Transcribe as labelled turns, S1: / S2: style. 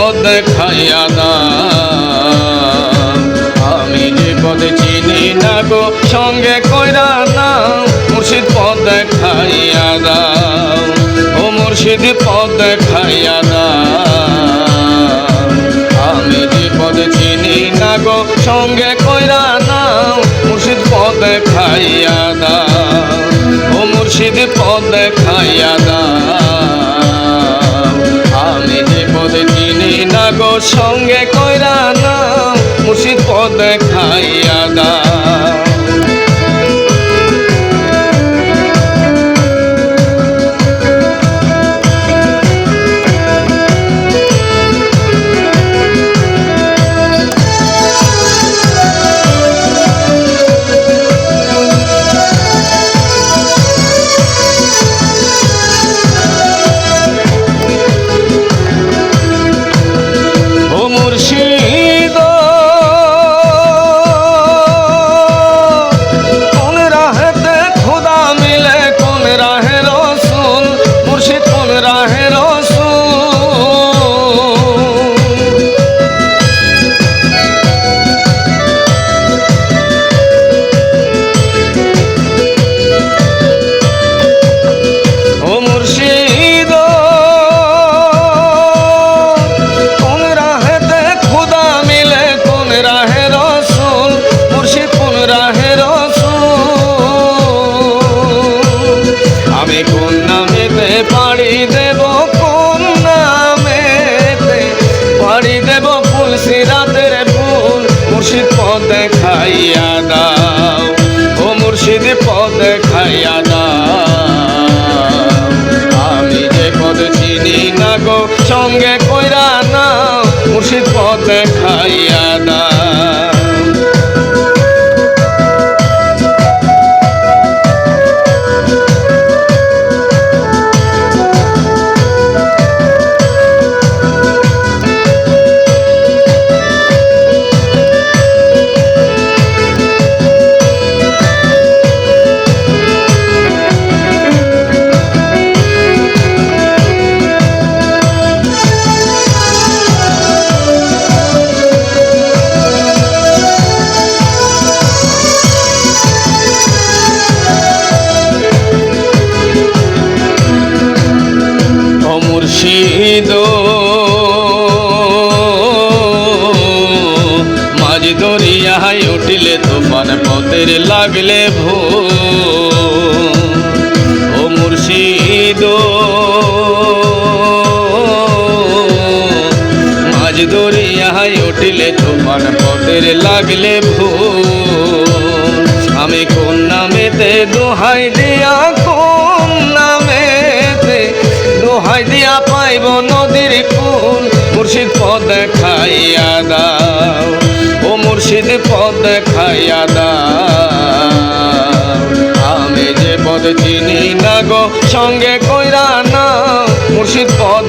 S1: পথ দেখাইয়া দাও। আমি যে পথ চিনি না গো সঙ্গে কইরা নাও, মুর্শিদ পথ দেখাইয়া দাও। ও মুর্শিদ পথ দেখাইয়া দাও। আমি যে পথ চিনি না গো সঙ্গে কইরা নাও, মুর্শিদ পথ দেখাইয়া দাও। ও মুর্শিদ পথ দেখাইয়া দাও। আমি যে পথ চিনি না গো সঙ্গে কইরা নাও, মুর্শিদ পথ দেখাইয়া দাও। মুর্শিদ কোন রাহেতে খোদা মিলে, কোন রাহে রসুল, মুর্শিদ কোন রাহে রসুল। ও মুর্শিদ আমি কোন নামেতে পাড়ি দেব, কোন নামেতে পাড়ি দেব ফুল সিরাতের ফুল, মুর্শিদ পথ দেখাইয়া দাও। ও মুর্শিদ পথ দেখাইয়া দাও। আমি যে পথ চিনি না গো সঙ্গে কইরা নাও, মুর্শিদ পথ দেখাইয়া দাও। মুর্শিদ মাঝ দরিয়ায় উঠিলে তুফান, পথের লাগলে ভোর। ও মুর্শিদ মাঝ দরিয়ায় উঠিলে তুফান, পথের লাগলে ভোর। আমি কোন নামেতে দোহাই দিয়া, কোন নামেতে দোহাই দিয়া পাইব নদীর কুল, মুর্শিদ পথ দেখাইয়া দাও। ও মুর্শিদ পথ দেখাইয়া দাও। আমি যে পথ চিনি না গো সঙ্গে কইরা নাও, মুর্শিদ পথ